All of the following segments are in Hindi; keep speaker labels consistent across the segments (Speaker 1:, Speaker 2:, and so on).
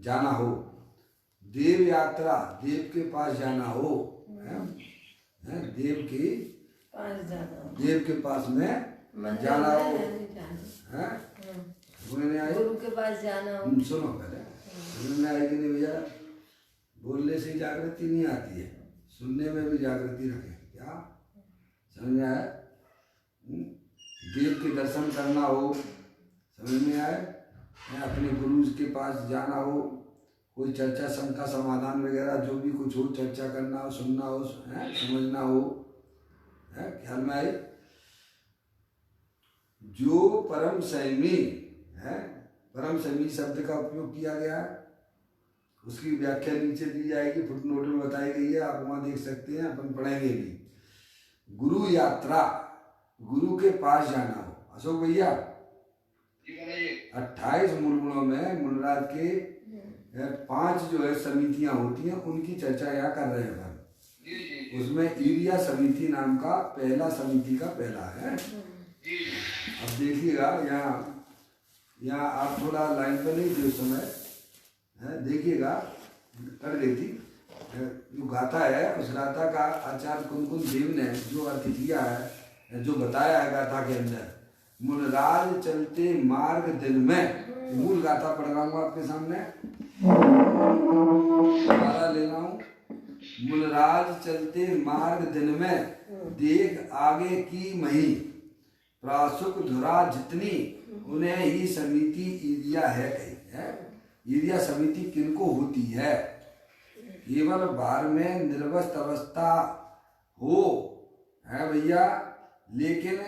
Speaker 1: जाना हो, देव यात्रा देव के पास जाना हो, देव के पास में जाना हो,
Speaker 2: गुरु के पास जाना हो।
Speaker 1: सुनो पहले, समझ में आएगी नहीं भैया? बोलने से जागृति नहीं आती है, सुनने में भी जागृति रखें। क्या समझ में आया? देव के दर्शन करना हो, समझ में आए? अपने गुरु के पास जाना हो, कोई चर्चा शंका समाधान वगैरह जो भी कुछ हो, चर्चा करना हो, सुनना हो, समझना हो, ख्याल में आए? जो परम संयमी है, परम संयमी शब्द का उपयोग किया गया है, उसकी व्याख्या नीचे दी जाएगी, फुटनोट में बताई गई है, आप वहां देख सकते हैं, अपन पढ़ेंगे भी। गुरु यात्रा, गुरु के पास जाना हो। अशोक भैया 28 मूल गुणों में मूलराज के 5 जो है समितियां होती हैं, उनकी चर्चा यहाँ कर रहे हैं। उसमें ईरिया समिति नाम का पहला समिति का पहला है। अब देखिएगा यहाँ आप थोड़ा लाइन पर नहीं थे उस समय, देखिएगा कर देती जो गाथा है, उस गाथा का आचार्य कुंकुम देव ने जो अर्थ किया है, जो बताया है गाथा के अंदर, मूलराज चलते मार्ग दिन में, मूल गाथा पढ़ रहा हूँ आपके सामने, ले रहा हूँ। मूलराज चलते मार्ग दिन में, देख आगे की मही, प्रासुक धुरा जितनी, उन्हें ही समिति ईरिया है कही है। ईरिया समिति किनको होती है? केवल बार में निर्वस्त अवस्था हो है भैया, लेकिन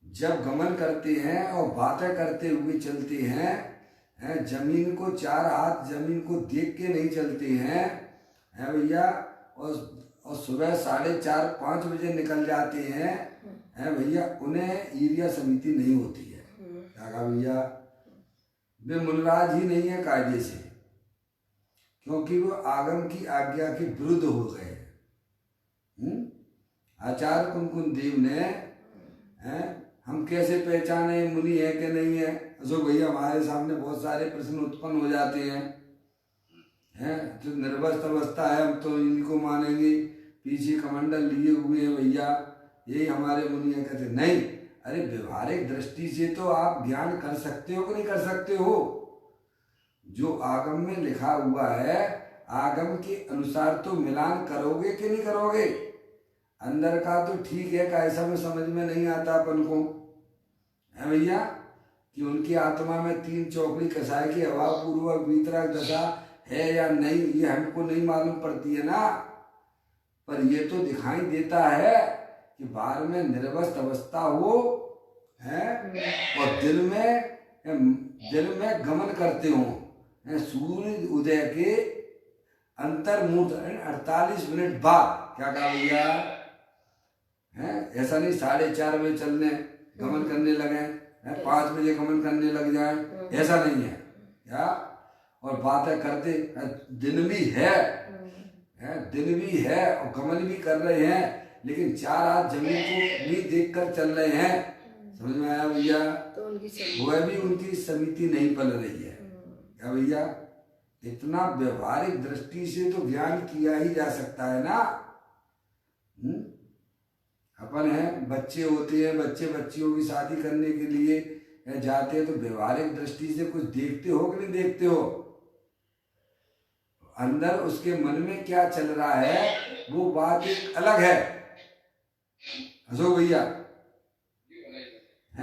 Speaker 1: जब गमन करते हैं और बातें करते हुए चलते हैं, जमीन को 4 हाथ जमीन को देख के नहीं चलते हैं, है भैया, और सुबह 4:30-5 बजे निकल जाते हैं, है भैया, उन्हें ईरिया समिति नहीं होती है। क्या कहा भैया? वे मूलराज ही नहीं है कायदे से, क्योंकि वो आगम की आज्ञा के विरुद्ध हो गए। आचार्य कुंकुम देव ने हम कैसे पहचाने मुनि है कि नहीं है? अशोक भैया हमारे सामने बहुत सारे प्रश्न उत्पन्न हो जाते हैं, जो निर्वस्त अवस्था है हम तो इनको मानेंगे, पीछे कमंडल लिए हुए हैं भैया, यही हमारे मुनि है। कहते नहीं, अरे व्यवहारिक दृष्टि से तो आप ज्ञान कर सकते हो कि नहीं कर सकते हो? जो आगम में लिखा हुआ है, आगम के अनुसार तो मिलान करोगे कि नहीं करोगे? अंदर का तो ठीक है, कैसा में समझ में नहीं आता अपन को, है भैया, कि उनकी आत्मा में 3 चौकड़ी कसाई की हवा पूर्वक वितरक दशा है या नहीं, ये हमको नहीं मालूम पड़ती है ना। पर ये तो दिखाई देता है कि बाहर में निर्वस्त अवस्था हो है, और दिल में गमन करते हो, सूर्य उदय के अंतर्मुहूर्त 48 मिनट बाद। क्या कहा भैया? ऐसा नहीं 4:30 बजे चलने गमन करने लगे, 5 बजे गमन करने लग जाए, ऐसा नहीं है क्या? और बातें करते दिन भी है, दिन भी है और गमन भी कर रहे हैं, लेकिन 4 हाथ जमीन को भी देखकर चल रहे हैं। समझ में आया भैया? तो वह भी उनकी समिति नहीं पल रही है। क्या भैया? इतना व्यवहारिक दृष्टि से तो ज्ञान किया ही जा सकता है ना। अपन है, बच्चे होते हैं, बच्चियों की शादी करने के लिए जाते हैं, तो व्यवहारिक दृष्टि से कुछ देखते हो कि नहीं देखते हो? अंदर उसके मन में क्या चल रहा है वो बात एक अलग है। अशोक भैया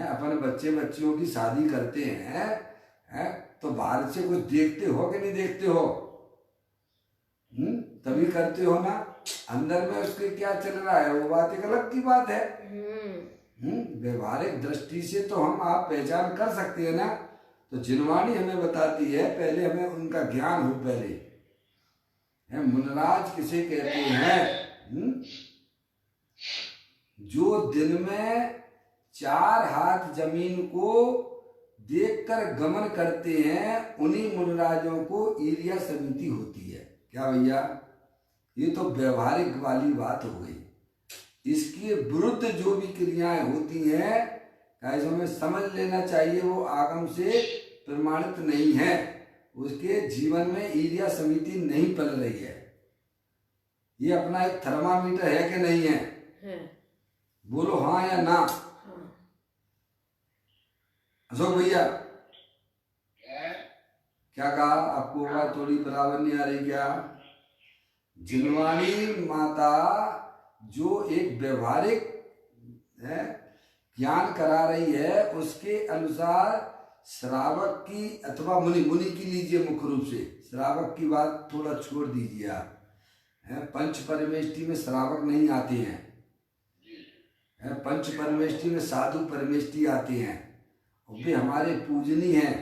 Speaker 1: अपन बच्चियों की शादी करते हैं, तो बाहर से कुछ देखते हो कि नहीं देखते हो? तभी करते हो ना। अंदर में उसके क्या चल रहा है वो बात एक अलग की बात है। व्यवहारिक दृष्टि से तो हम आप पहचान कर सकते हैं ना। तो जिनवाणी हमें बताती है, पहले हमें उनका ज्ञान हो। पहले मुनराज किसे कहते हैं? जो दिन में 4 हाथ जमीन को देखकर गमन करते हैं, उन्हीं मुनराजों को ईरिया समिति होती है। क्या भैया? ये तो व्यवहारिक वाली बात हो गई। इसके विरुद्ध जो भी क्रियाएं होती हैं, ऐसे हमें समझ लेना चाहिए वो आगम से प्रमाणित नहीं है। उसके जीवन में ईर्ष्या समिति नहीं पल रही है। ये अपना एक थर्मामीटर है कि नहीं है? बोलो हाँ या ना। अशोक भैया क्या कहा? आपको आवाज थोड़ी बराबर नहीं आ रही क्या? जिनवाणी माता जो एक व्यवहारिक ज्ञान करा रही है, उसके अनुसार श्रावक की अथवा मुनि की लीजिए मुख्य रूप से, श्रावक की बात थोड़ा छोड़ दीजिए आप। पंच परमेष्टि में श्रावक नहीं आते हैं, पंच परमेष्टि में साधु परमेष्टि आते हैं। वे हमारे पूजनीय हैं,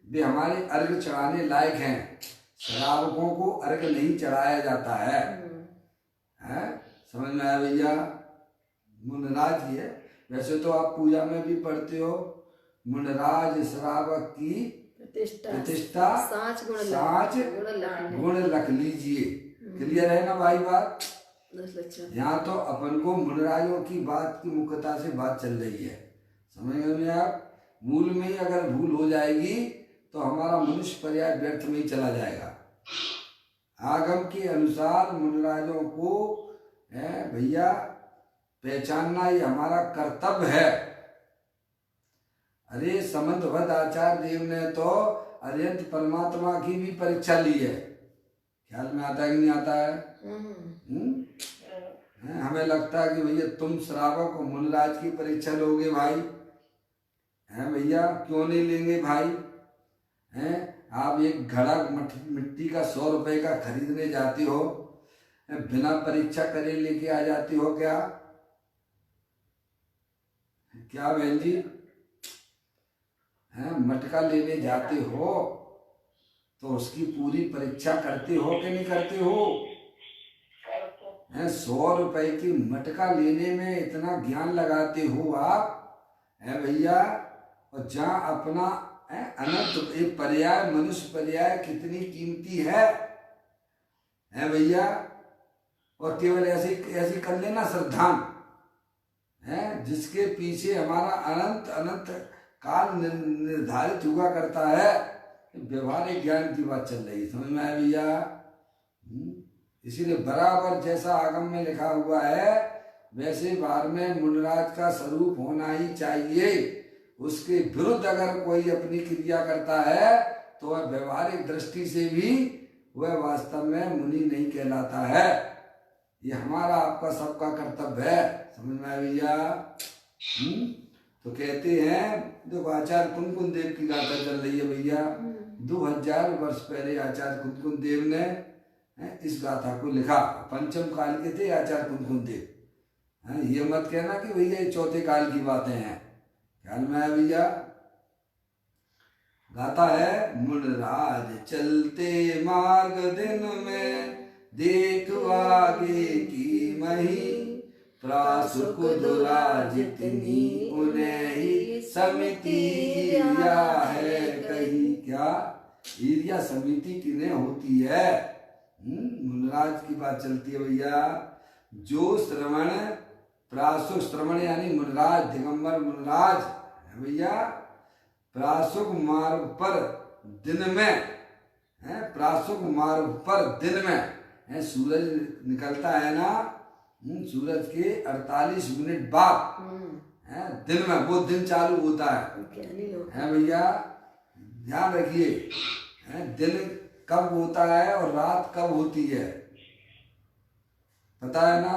Speaker 1: वे हमारे अर्घ चढ़ाने लायक हैं। श्रावकों को अर्घ नहीं चढ़ाया जाता है। समझ में आया भैया? मुनराज ही है। वैसे तो आप पूजा में भी पढ़ते हो, मुनराज श्रावक की प्रतिष्ठा साच गुण लख लीजिए। क्लियर है ना भाई बात? यहाँ तो अपन को मुनराजों की बात की मुख्यता से बात चल रही है। समझ में आप? मूल में ही अगर भूल हो जाएगी तो हमारा मनुष्य पर्याय व्यर्थ में ही चला जाएगा। आगम के अनुसार मुनराजों को भैया पहचानना ये हमारा कर्तव्य है। अरे समंतभद्र आचार्य देव ने तो अरिहंत परमात्मा की भी परीक्षा ली है। ख्याल में आता है कि नहीं आता है? हमें लगता है कि भैया तुम श्रावक और मुनराज की परीक्षा लोगे भाई। हैं भैया, क्यों नहीं लेंगे भाई? हैं आप एक घड़ा मिट्टी का 100 रुपए का खरीदने जाते हो, बिना परीक्षा करे लेके आ जाते हो क्या? क्या बहन जी? हैं मटका लेने जाते हो तो उसकी पूरी परीक्षा करते हो कि नहीं करते हो? 100 रुपए की मटका लेने में इतना ज्ञान लगाते हो आप, है भैया। और जहाँ अपना अनंत एक पर्याय, मनुष्य पर्याय कितनी कीमती है भैया। और केवल ऐसी कर लेना श्रद्धान है, जिसके पीछे हमारा अनंत अनंत काल निर्धारित हुआ करता है। व्यवहारिक ज्ञान की बात चल रही है। समझ में आया भैया? इसीलिए बराबर जैसा आगम में लिखा हुआ है वैसे बाहर में मुनराज का स्वरूप होना ही चाहिए। उसके विरुद्ध अगर कोई अपनी क्रिया करता है तो वह व्यवहारिक दृष्टि से भी वह वास्तव में मुनि नहीं कहलाता है। ये हमारा आपका सबका कर्तव्य है। समझ में आया भैया? तो कहते हैं, देखो आचार्य कुनकुन देव की गाथा चल रही है भैया। 2000 वर्ष पहले आचार्य कुनकुन देव ने इस गाथा को लिखा। पंचम काल के थे आचार्य कुनकुन देव। ये मत कहना कि भैया ये चौथे काल की बातें हैं। ख्याल में आया भैया? गाथा है, मुनराज चलते मार्ग दिन में देख आगे की मही, प्रासुक दुराज जितनी उन्हें ही समिति ईर्ष्या है कही। क्या ईर्ष्या समिति किन्हें होती है? मुनराज की बात चलती है भैया। जो श्रवण प्रासुक, श्रवण यानी मुनराज, दिगंबर मुनराज भैया, प्रासुक मार्ग पर दिन में प्रासुक मार्ग पर दिन में सूरज निकलता है ना, सूरज के 48 मिनट बाद दिन में वो दिन चालू होता है भैया। ध्यान रखिए, दिन कब होता है और रात कब होती है पता है ना?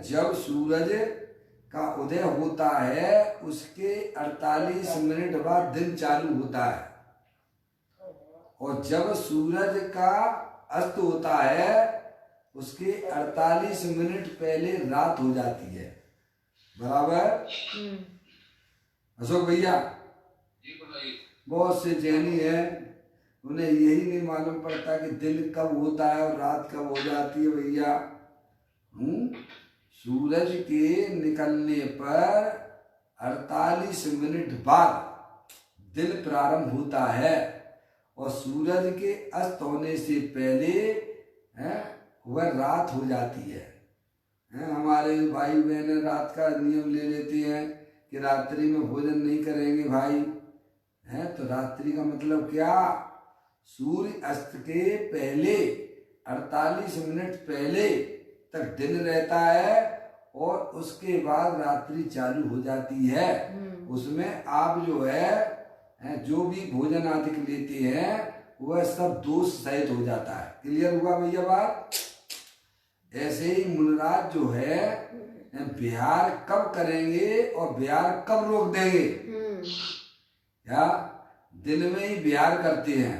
Speaker 1: जब सूरज का उदय होता है उसके 48 मिनट बाद दिन चालू होता है, और जब सूरज का अस्त होता है उसके 48 मिनट पहले रात हो जाती है। बराबर? अशोक भैया, बहुत से जैनी है उन्हें यही नहीं मालूम पड़ता कि दिन कब होता है और रात कब हो जाती है भैया। सूरज के निकलने पर 48 मिनट बाद दिन प्रारंभ होता है, और सूरज के अस्त होने से पहले वह रात हो जाती है। हमारे भाई बहन रात का नियम ले लेते हैं कि रात्रि में भोजन नहीं करेंगे भाई, है। तो रात्रि का मतलब क्या, सूर्य अस्त के पहले 48 मिनट पहले तक दिन रहता है और उसके बाद रात्रि चालू हो जाती है। उसमें आप जो है जो भी भोजन आदि लेते हैं वह सब दोष सहित हो जाता है। क्लियर हुआ भैया बात। ऐसे ही मुनराज जो है बिहार कब करेंगे और बिहार कब रोक देंगे, क्या दिन में ही बिहार करते हैं।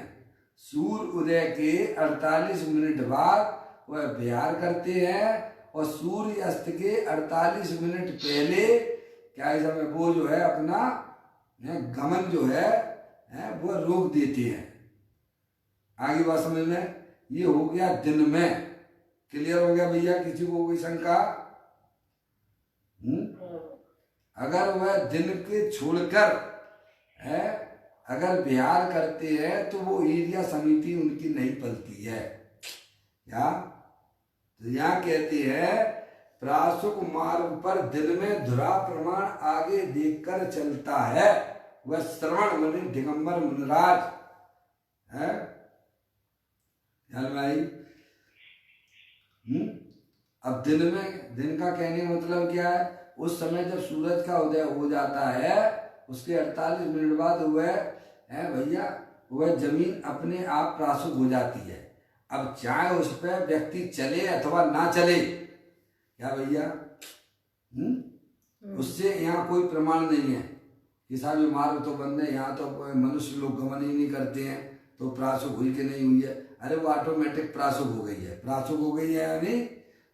Speaker 1: सूर्य उदय के 48 मिनट बाद वह बिहार करते हैं और सूर्य अस्त के 48 मिनट पहले क्या है समय वो जो है अपना गमन जो है वो रोक देते हैं। आगे बात समझ में, ये हो गया दिन में। क्लियर हो गया भैया, किसी को कोई शंका? अगर वह दिन के छोड़कर है अगर बिहार करते हैं तो वो एरिया समिति उनकी नहीं पलती है। क्या तो यहाँ कहते हैं प्रासुक मार्ग पर दिन में धुरा प्रमाण आगे देखकर चलता है, वह श्रवण मुनि दिगंबर मुनराज है। भाई अब दिन में, दिन का कहने का मतलब क्या है, उस समय जब सूरज का उदय हो जाता है उसके 48 मिनट बाद वह है भैया वह जमीन अपने आप प्रासुक हो जाती है। अब चाहे उस पर व्यक्ति चले अथवा ना चले, क्या भैया उससे यहाँ कोई प्रमाण नहीं है कि साहब ये मार्ग तो बंद है, यहाँ तो मनुष्य लोग गमन ही नहीं करते हैं तो प्रासुक हुई कि नहीं हुई है। अरे वो ऑटोमेटिक प्रासुक हो गई है। प्रासुक हो गई है यानी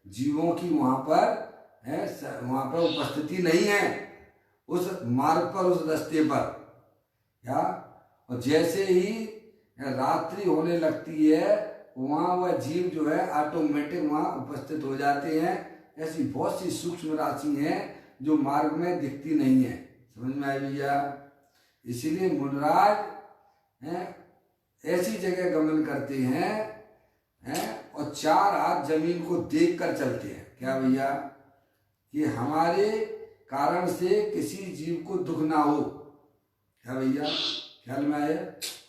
Speaker 1: जीवों की वहां पर उपस्थिति नहीं है उस मार्ग पर, उस रास्ते पर। क्या और जैसे ही रात्रि होने लगती है वहां वह जीव जो है ऑटोमेटिक वहां उपस्थित हो जाते हैं। ऐसी बहुत सी सूक्ष्म राशि हैं जो मार्ग में दिखती नहीं है। समझ में आई भैया। इसीलिए मुनराज ऐसी जगह गमन करते हैं और 4 हाथ जमीन को देख कर चलते हैं। क्या भैया कि हमारे कारण से किसी जीव को दुख ना हो। क्या भैया ख्याल में आया,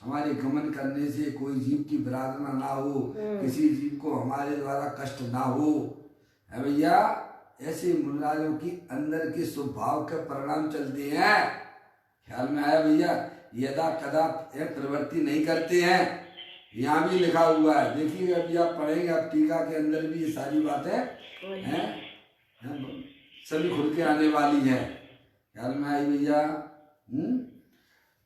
Speaker 1: हमारे गमन करने से कोई जीव की विराधना ना हो, किसी जीव को हमारे द्वारा कष्ट ना हो। है भैया ऐसे मुनराजों की अंदर के स्वभाव के परिणाम चलते हैं। ख्याल में आया भैया। यदा कदा प्रवृत्ति नहीं करते हैं, यहाँ भी लिखा हुआ है। देखिए अभी आप पढ़ेंगे, आप टीका के अंदर भी ये सारी बातें हैं सभी खुल के आने वाली है। ख्याल में आई भैया।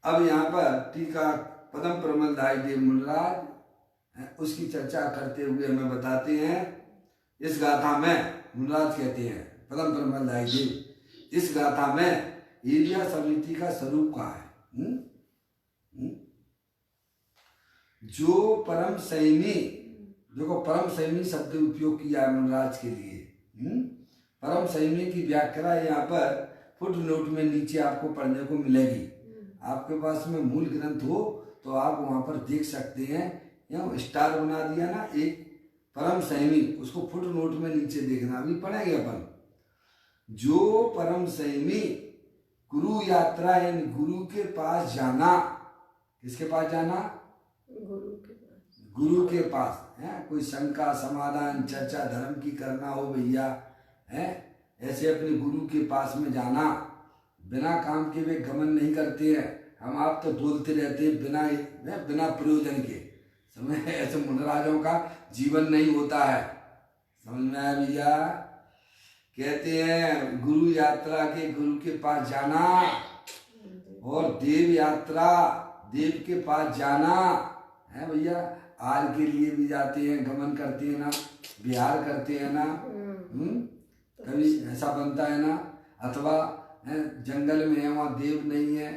Speaker 1: अब यहाँ पर टीका पदम प्रमलदाय देव मुनराज उसकी चर्चा करते हुए हमें बताते हैं। इस गाथा में मुनराज कहते हैं पदम प्रमलदाय देव, इस गाथा में एरिया समिति का स्वरूप कहा है। जो परम संयमी, देखो परम संयमी शब्द उपयोग किया है मुनराज के लिए। परम संयमी की व्याख्या यहाँ पर फुट नोट में नीचे आपको पढ़ने को मिलेगी। आपके पास में मूल ग्रंथ हो तो आप वहां पर देख सकते हैं। यहाँ स्टार बना दिया ना एक परम संयमी, उसको फुट नोट में नीचे देखना, अभी पढ़ेंगे अपन। जो परम संयमी गुरु यात्रा यानी गुरु के पास जाना, किसके पास जाना? गुरु के पास है। कोई शंका समाधान चर्चा धर्म की करना हो भैया है, ऐसे अपने गुरु के पास में जाना। बिना काम के वे गमन नहीं करते हैं। हम आप तो बोलते रहते हैं बिना प्रयोजन के। समझ, ऐसे मुनराजों का जीवन नहीं होता है। समझ में आया भैया। कहते हैं गुरु यात्रा के गुरु के पास जाना और देव यात्रा देव के पास जाना है भैया। आर के लिए भी जाते हैं, गमन करते हैं ना, विहार करते हैं ना। कभी ऐसा बनता है ना, अथवा जंगल में है वहाँ देव नहीं है,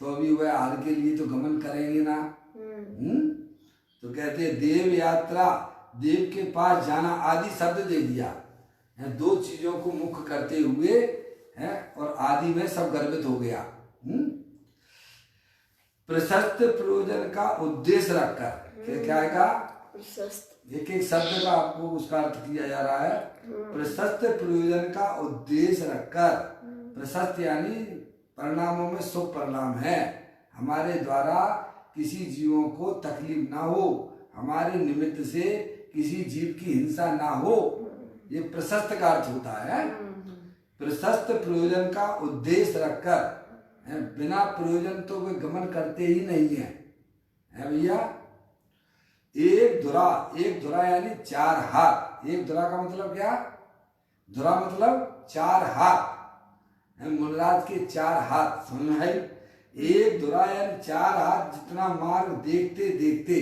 Speaker 1: तो अभी वह आर के लिए तो गमन करेंगे ना। तो कहते हैं देव यात्रा देव के पास जाना आदि शब्द दे दिया है, 2 चीजों को मुख्य करते हुए है और आदि में सब गर्भित हो गया। प्रशस्त प्रयोजन का उद्देश्य रखकर क्या है का एक एक शब्द का आपको उसका अर्थ किया जा रहा है। प्रशस्त प्रयोजन का उद्देश्य रखकर, प्रशस्त यानी परिणामों में शुभ परिणाम है, हमारे द्वारा किसी जीवों को तकलीफ ना हो, हमारे निमित्त से किसी जीव की हिंसा ना हो। ये प्रशस्त का अर्थ होता है। प्रशस्त प्रयोजन का उद्देश्य रखकर, बिना प्रयोजन तो वे गमन करते ही नहीं है भैया। एक धुरा यानी 4 हाथ। एक धुरा का मतलब क्या? धुरा मतलब 4 हाथ। मुनराज के 4 हाथ, समझ में आई? एक धुरा यानी 4 हाथ जितना मार्ग देखते देखते।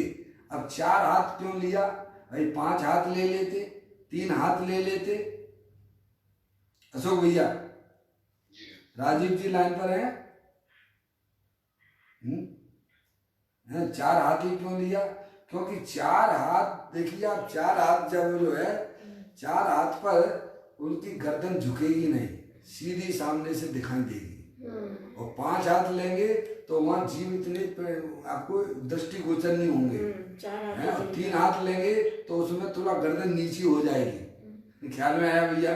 Speaker 1: अब 4 हाथ क्यों लिया भाई? 5 हाथ ले लेते, 3 हाथ ले लेते। अशोक भैया, राजीव जी लाइन पर हैं? 4 हाथ ही क्यों लिया? क्योंकि 4 हाथ, देखिए आप, 4 हाथ जब जो है, 4 हाथ पर उनकी गर्दन झुकेगी नहीं, सीधी सामने से दिखाई देगी। और 5 हाथ लेंगे तो वहां जीव इतने आपको दृष्टिगोचर नहीं होंगे। और 3 हाथ लेंगे तो उसमें थोड़ा गर्दन नीची हो जाएगी। ख्याल में आया भैया?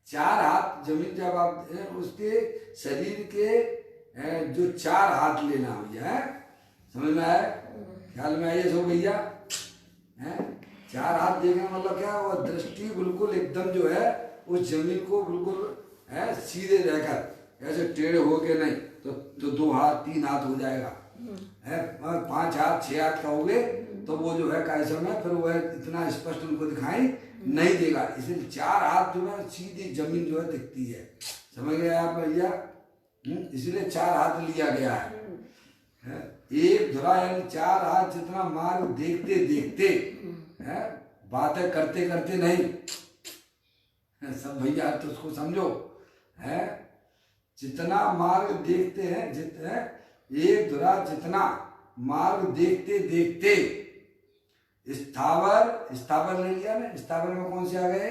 Speaker 1: 4 हाथ जमीन जब आप उसके शरीर के जो 4 हाथ लेना भैया, समझ में आया? ख्याल में आइए सो भैया? 4 हाथ देखने मतलब क्या? वो दृष्टि बिल्कुल एकदम जो है उस जमीन को बिल्कुल सीधे रहकर, ऐसे टेढ़े हो के नहीं तो 2 हाथ 3 हाथ हो जाएगा। 5 हाथ 6 हाथ का हो गए तो वो जो है कैसे में फिर वह इतना स्पष्ट उनको दिखाई नहीं देगा। इसलिए 4 हाथ जो है सीधी जमीन जो है दिखती है। समझ गए आप भैया? इसलिए 4 हाथ लिया गया है। एक धुरा यानी 4 हाथ जितना मार्ग देखते देखते, बातें करते करते नहीं। सब भैया तो उसको समझो, जितना मार्ग देखते हैं, जितना एक धुरा जितना मार्ग देखते देखते। स्थावर ले लिया ना? स्थावर में कौन से आ गए?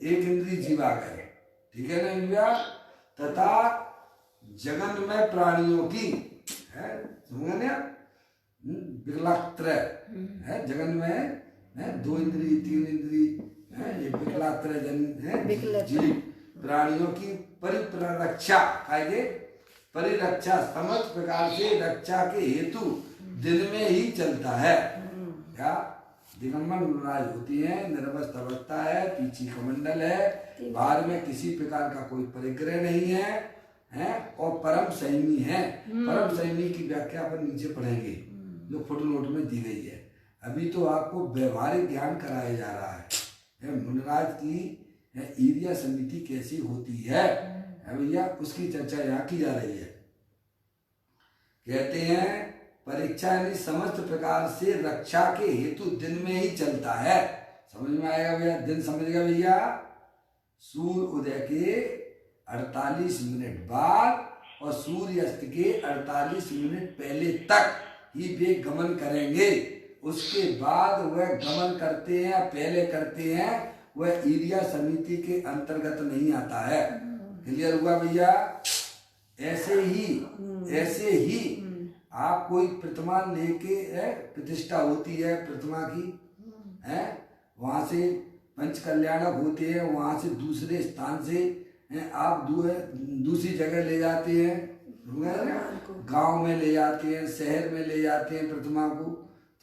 Speaker 1: एक इंद्रिय जीव आ गए, ठीक है ना भैया? तथा जगन में प्राणियों की समझे ना, विकलात्रय है जगन में 2 इंद्रिय 3 इंद्रिय, ये विकलात्रय जन जीव प्राणियों की परिरक्षा, परिरक्षा समस्त प्रकार से रक्षा के हेतु दिन में ही चलता है। क्या? दिगंबर मुनराज होती है, निर्वस्त्र अवस्था है, पीछे कमंडल है, बाहर में किसी प्रकार का कोई परिग्रह नहीं है, और परम संयमी है। परम संयमी की व्याख्या अपन नीचे पढ़ेंगे जो फुटनोट में दी गई है। अभी तो आपको व्यवहारिक ज्ञान कराया जा रहा है। मुनराज की ईर्ष्या समिति कैसी होती है भैया, उसकी चर्चा यहाँ की जा रही है। कहते हैं परीक्षा यानी समस्त प्रकार से रक्षा के हेतु दिन में ही चलता है। समझ में आएगा भैया? दिन समझ गया भैया? सूर्य उदय के 48 मिनट बाद और सूर्यास्त के 48 मिनट पहले तक ही वे गमन करेंगे। उसके बाद वह गमन करते हैं, पहले करते हैं, वह ईर्ष्या समिति के अंतर्गत नहीं आता है। क्लियर हुआ भैया? ऐसे ही आप कोई प्रतिमा लेके प्रतिष्ठा होती है प्रतिमा की, वहां से पंच कल्याणक होते हैं, वहां से दूसरे स्थान से आप दूसरी जगह ले जाते हैं, गांव में ले जाते हैं, शहर में ले जाते हैं प्रतिमा को।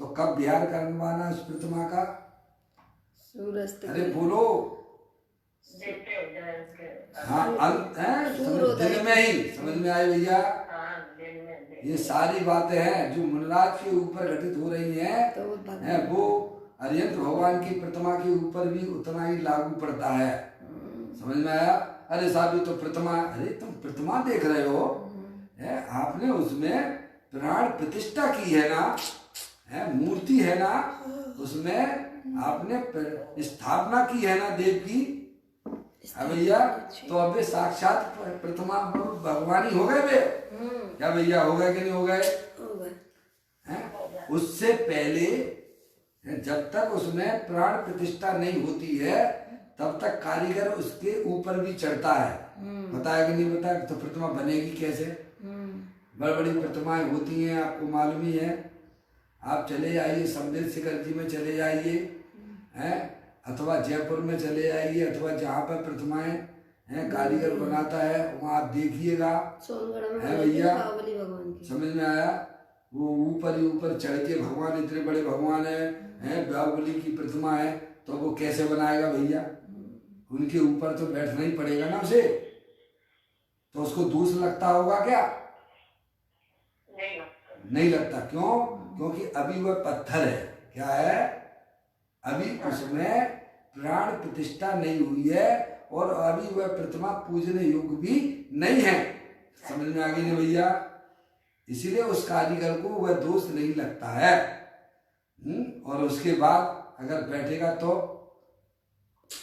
Speaker 1: तो कब बिहार करवाना उस प्रतिमा का? अरे बोलो। हाँ, दिन में ही। समझ में आए भैया? ये सारी बातें हैं जो मुनराज के ऊपर घटित हो रही हैं, वो अरिहंत भगवान की प्रतिमा के ऊपर भी उतना ही लागू पड़ता है। समझ में आया? अरे साहब ये तो प्रतिमा, अरे तुम प्रतिमा देख रहे हो, आपने उसमें प्राण प्रतिष्ठा की है ना, मूर्ति है ना, उसमें आपने स्थापना की है ना देव की। भैया तो अबे साक्षात प्रतिमा भगवान ही हो गए वे। क्या भैया हो गए कि नहीं हो गए? उससे पहले जब तक उसमें प्राण प्रतिष्ठा नहीं होती है तब तक कारीगर उसके ऊपर भी चढ़ता है। बताया कि नहीं बताया? तो प्रतिमा बनेगी कैसे? बड़ी बड़ी प्रतिमाएं होती हैं, आपको मालूम ही है। आप चले जाइए समदेव शिखर जी में चले जाइए, अथवा जयपुर में चले जाइए, अथवा जहाँ पर प्रतिमाएं कारीगर बनाता है वहाँ आप देखिएगा।
Speaker 2: सोनगढ़ में
Speaker 1: भैया समझ में आया? वो ऊपर ही ऊपर चढ़ के भगवान, इतने बड़े भगवान हैं, बाहुबली की प्रतिमा है, तो वो कैसे बनाएगा भैया? उनके ऊपर तो बैठना ही पड़ेगा ना उसे, तो उसको दूस लगता होगा क्या? नहीं लगता। क्यों? क्योंकि अभी वह पत्थर है। क्या है? अभी उसमें प्राण प्रतिष्ठा नहीं हुई है और अभी वह प्रतिमा पूजने योग्य भी नहीं है। समझ में आ गई ना भैया? इसीलिए उस कारीगर को वह दोष नहीं लगता है। और उसके बाद अगर बैठेगा तो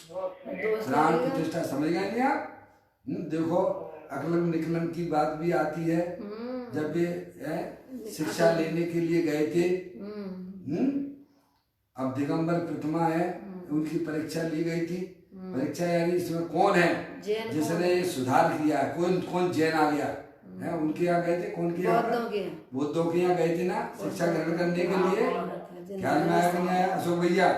Speaker 1: प्राण प्रतिष्ठा, समझ गए नहीं आप? देखो अकलन निकलन की बात भी आती है। जब वे शिक्षा लेने के लिए गए थे, अब दिगंबर प्रतिमा है, उनकी परीक्षा ली गई थी। परीक्षा यानी इसमें कौन है जिसने सुधार किया है? कौन जैन आ गया है? उनके यहाँ गए थे। कौन के यहाँ? बौद्धों के यहाँ गए थे ना शिक्षा ग्रहण करने के लिए। ख्याल में आया कि नहीं आया अशोक भैया?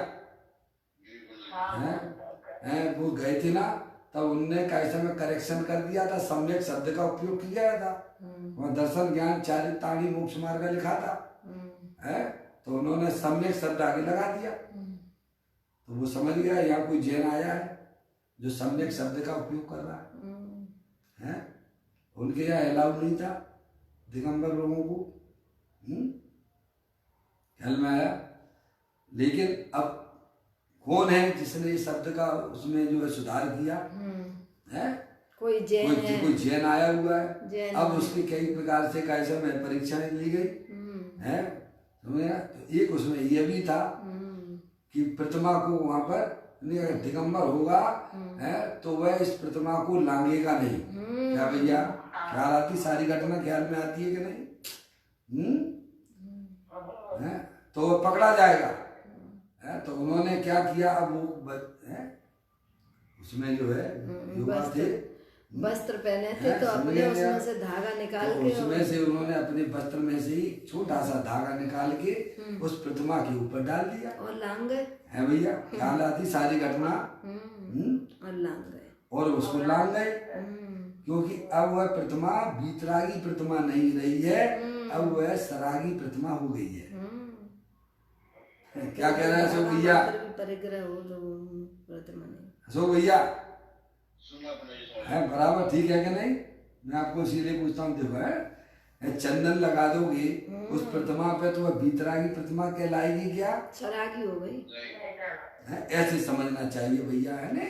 Speaker 1: वो गए थे ना, तब उनने कैसे में करेक्शन कर दिया था, सम्यक शब्द का उपयोग किया था। वहाँ दर्शन ज्ञान चारिताणी मोक्ष मार्ग लिखा था, है, तो उन्होंने सम्यक शब्द आगे लगा दिया। तो वो समझ गया यहाँ कोई जैन आया है जो सम्यक शब्द का उपयोग कर रहा है। उनके यहाँ अलाउ नहीं था दिगंबर लोगों को। ख्याल में आया? लेकिन अब कौन है जिसने इस शब्द का उसमें जो है सुधार किया है? कोई जैन आया हुआ है। अब उसकी कई प्रकार से कैसे में परीक्षाएं ली गई है, समझे? तो एक उसमें ये भी था कि प्रतिमा को वहां पर अगर दिगंबर होगा है तो वह इस प्रतिमा को लांगेगा नहीं। क्या भैया ख्याल आती? सारी घटना ख्याल में आती है कि नहीं? तो वह पकड़ा जाएगा। तो उन्होंने क्या किया? अब वो उसमें जो है युवा थे,
Speaker 2: वस्त्र पहने थे, तो अपने उसमें से धागा निकाल के,
Speaker 1: उसमें से उन्होंने अपने वस्त्र में से ही छोटा सा धागा निकाल के उस प्रतिमा के ऊपर डाल दिया
Speaker 2: और लांग गए।
Speaker 1: है भैया ख्याल आती? सारी घटना
Speaker 2: और लांग गए
Speaker 1: और उसको लांग गए, क्योंकि अब वह प्रतिमा बीतरागी प्रतिमा नहीं रही है, अब वह सरागी प्रतिमा हो गई है। क्या कह रहा है अशोक भैया?
Speaker 2: परिग्रह हो तो प्रतिमा नहीं।
Speaker 1: अशोक भैया है बराबर ठीक है कि नहीं? मैं आपको इसीलिए पूछता हूँ। देखो है चंदन लगा दोगे उस प्रतिमा पे तो वह बीतरागी प्रतिमा कहलाएगी क्या?
Speaker 2: सरागी हो गई।
Speaker 1: ऐसे समझना चाहिए भैया, है ना?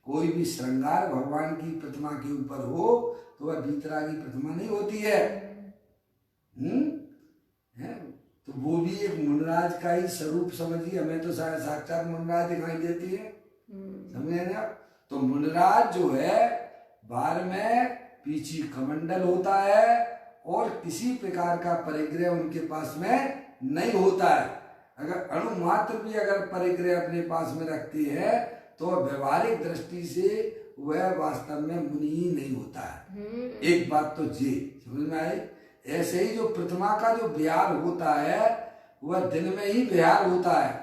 Speaker 1: कोई भी श्रृंगार भगवान की प्रतिमा के ऊपर हो तो वह बीतरागी प्रतिमा नहीं होती है। तो वो भी एक मुनराज का ही स्वरूप समझिए। हमें तो साक्षात मुनराज दिखाई देती है, समझे ना? तो मुनराज जो है बाहर में पीछे कमंडल होता है और किसी प्रकार का परिग्रह उनके पास में नहीं होता है। अगर अणु मात्र भी अगर परिग्रह अपने पास में रखती है तो व्यवहारिक दृष्टि से वह वास्तव में मुनि ही नहीं होता है। एक बात तो जी समझ में आई? ऐसे ही जो प्रतिमा का जो विहार होता है वह दिन में ही विहार होता है,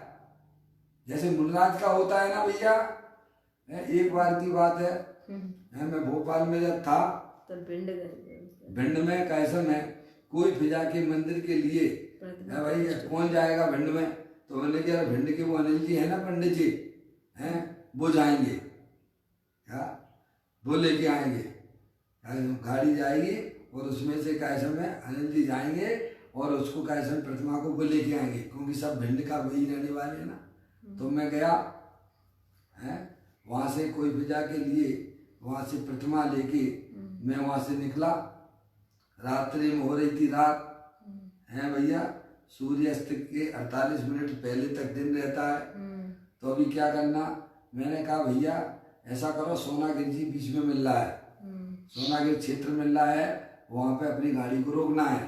Speaker 1: जैसे मुनराज का होता है ना भैया। एक बार की बात है, मैं भोपाल में जब था
Speaker 2: तो
Speaker 1: भिंड में कैसे में कोई फिजा के मंदिर के लिए भाई कौन जाएगा भिंड में? तो मैंने कहा भिंड के वो अनिल जी है ना पंडित जी हैं, वो जाएंगे। क्या वो लेके आएंगे, गाड़ी जाएगी और उसमें से कैसे में अनिल जी जाएंगे और उसको कैसे में प्रतिमा को वो लेके आएंगे, क्योंकि सब भिंड का वही रहने वाले हैं ना। तो मैं गया है वहाँ से कोई फिजा के लिए, वहाँ से प्रतिमा लेके मैं वहाँ से निकला। रात्रि में हो रही थी रात है भैया, सूर्यास्त के 48 मिनट पहले तक दिन रहता है। तो अभी क्या करना, मैंने कहा भैया ऐसा करो सोनागिर जी बीच में मिल रहा है, सोनागिर क्षेत्र मिल रहा है, वहाँ पे अपनी गाड़ी को रोकना है।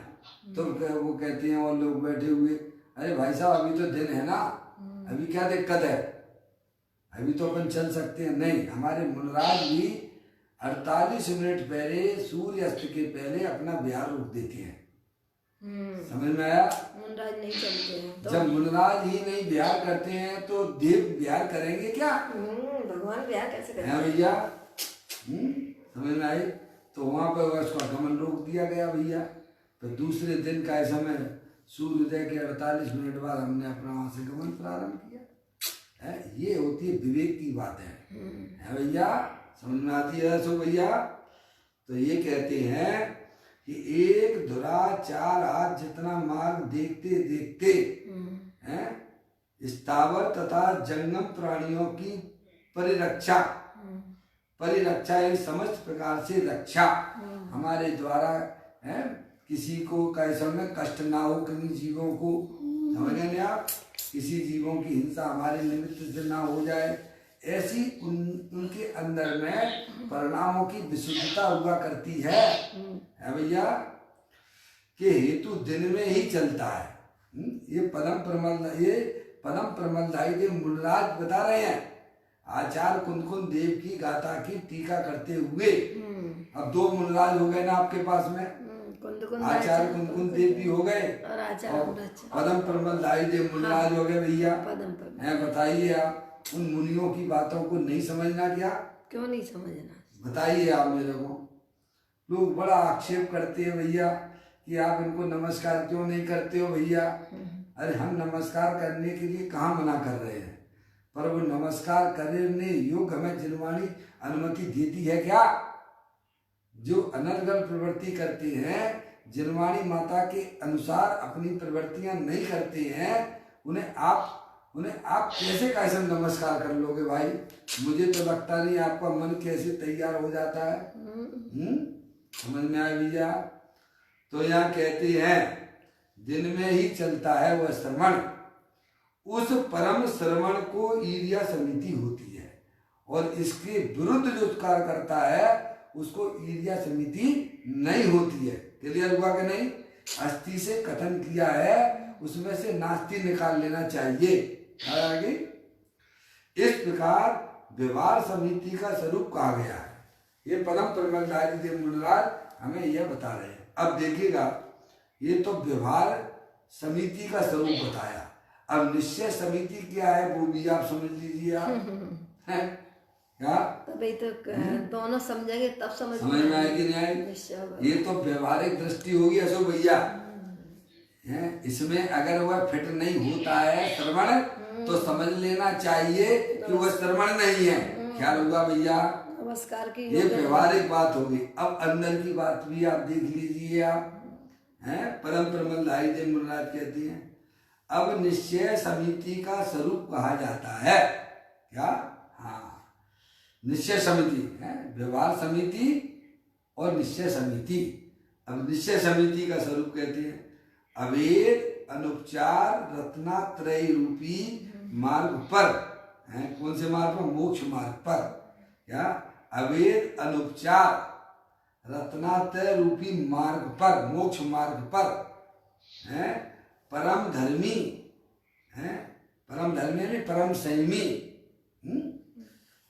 Speaker 1: तो वो कहते हैं और लोग बैठे हुए, अरे भाई साहब अभी तो दिन है ना, अभी क्या दिक्कत है, अभी तो अपन चल सकते हैं। नहीं, हमारे मुनराज भी 48 मिनट पहले सूर्यास्त के पहले अपना विहार रोक देते हैं। समझ में आया?
Speaker 2: मुनराज नहीं चलते हैं तो? जब
Speaker 1: मुनराज ही नहीं विहार करते हैं तो देव विहार करेंगे क्या?
Speaker 2: भगवान विहार कैसे करेंगे?
Speaker 1: है भैया समझ में आई? तो वहां पर उसका गमन रोक दिया गया भैया। तो दूसरे दिन का समय सूर्योदय के 48 मिनट बाद हमने अपना वहां से गमन प्रारंभ किया है। ये होती है विवेक की बातें है भैया, समझ में आती है सो भैया। तो ये कहते हैं कि एक धुरा चार हाथ जितना मार्ग देखते देखते हैं स्थावर तथा जंगम प्राणियों की परिरक्षा एक समस्त प्रकार से रक्षा हमारे द्वारा है, किसी को कैसे में कष्ट ना हो, किसी जीवों को समझ गए आप, किसी जीवों की हिंसा हमारे निमित्त से ना हो जाए, ऐसी उनके अंदर में परिणामों की विशुद्धता हुआ करती है भैया, कि हेतु दिन में ही चलता है। ये पदम प्रमलदाई देव मूलराज बता रहे हैं। आचार्य कुंदकुंद देव की गाथा की टीका करते हुए, अब दो मूलराज हो गए ना आपके पास में, आचार्य कुंदकुंद देव भी हो गए और पदम प्रमलदाई देव मूलराज हो गए भैया। बताइए आप उन मुनियों की बातों को नहीं समझना क्या?
Speaker 2: क्यों नहीं समझना,
Speaker 1: बताइए आप मेरे को। लोग बड़ा आक्षेप करते हैं भैया कि आप इनको नमस्कार क्यों नहीं करते हो भैया। अरे हम नमस्कार करने के लिए कहाँ मना कर रहे हैं, पर वो नमस्कार करने योग्य हमें जिनवाणी अनुमति देती है क्या? जो अनर्गल प्रवृत्ति करते हैं, जिनवाणी माता के अनुसार अपनी प्रवृत्तियां नहीं करते हैं, उन्हें आप कैसे नमस्कार कर लोगे भाई? मुझे तो लगता नहीं आपका मन कैसे तैयार हो जाता है। समझ में आया भैया? तो यहाँ कहते हैं दिन में ही चलता है वह श्रवण, उस परम श्रवण को ईर्ष्या समिति होती है, और इसके विरुद्ध जो कार्य करता है उसको ईर्ष्या समिति नहीं होती है। क्लियर हुआ कि नहीं? अस्थि से कथन किया है, उसमें से नास्ति निकाल लेना चाहिए। आगे इस प्रकार व्यवहार समिति का स्वरूप कहा गया है। ये परम प्रबंधकारी देव मूलराज हमें यह बता रहे हैं। अब देखिएगा, ये तो व्यवहार समिति का स्वरूप बताया, अब निश्चय समिति क्या है वो भी आप समझ लीजिए। आप क्या
Speaker 2: तभी तो दोनों समझेंगे तब समझ
Speaker 1: में आएगी नहीं आएगी। ये तो व्यवहारिक दृष्टि होगी अशोक भैया। इसमें अगर वह फिट नहीं होता है श्रवण, तो समझ लेना चाहिए कि वह श्रवण नहीं है। ख्याल हुआ भैया?
Speaker 2: नमस्कार की
Speaker 1: ये व्यवहारिक बात होगी। अब अंदर की बात भी आप देख लीजिए। आप हैं परम प्रमलदाई देव मूलराज कहते हैं, अब निश्चय समिति का स्वरूप कहा जाता है क्या? हाँ, निश्चय समिति है, व्यवहार समिति और निश्चय समिति। अब निश्चय समिति का स्वरूप कहते हैं अवेद अनुपचार रत्नात्रय रूपी मार्ग पर है। कौन से मार्ग पर? मोक्ष मार्ग पर। क्या? अवेद अनुपचार रत्नात्रय रूपी मार्ग पर, मोक्ष मार्ग पर है। परम धर्मी है, परम धर्मी नहीं परम संयमी,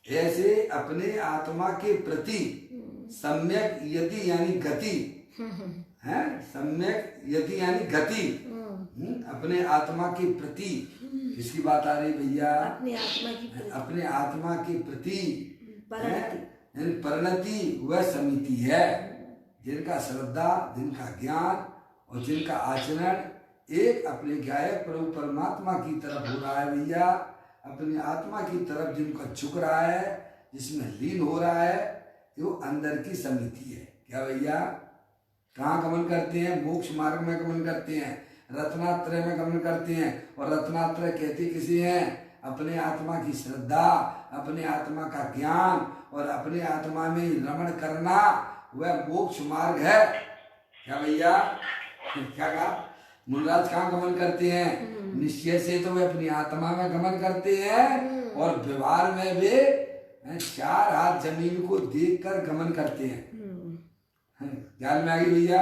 Speaker 1: ऐसे अपने आत्मा के प्रति सम्यक यति यानी गति है, सम्यक यति यानी गति, अपने आत्मा के प्रति। किसकी बात आ रही भैया? अपने आत्मा के प्रति यानी परिणति वह समिति है जिनका श्रद्धा, जिनका ज्ञान और जिनका आचरण एक अपने गायक प्रभु परमात्मा की तरफ हो रहा है भैया। अपनी आत्मा की तरफ जिनका झुक रहा है, जिसमें लीन हो रहा है, वो अंदर की समिति है। क्या भैया? कहाँ गमन करते हैं? मोक्ष मार्ग में गमन करते हैं, रत्नात्रय में गमन करते हैं। और रत्नात्रय कहते किसे हैं? अपने आत्मा की श्रद्धा, अपने आत्मा का ज्ञान और अपने आत्मा में रमण करना, वह मोक्ष मार्ग है। क्या भैया? क्या कहा? मूलराज कहाँ गमन करते हैं? निश्चय से तो वे अपनी आत्मा में गमन करते हैं, और व्यवहार में वे चार हाथ जमीन को देखकर गमन करते हैं। ध्यान में आ गई भैया?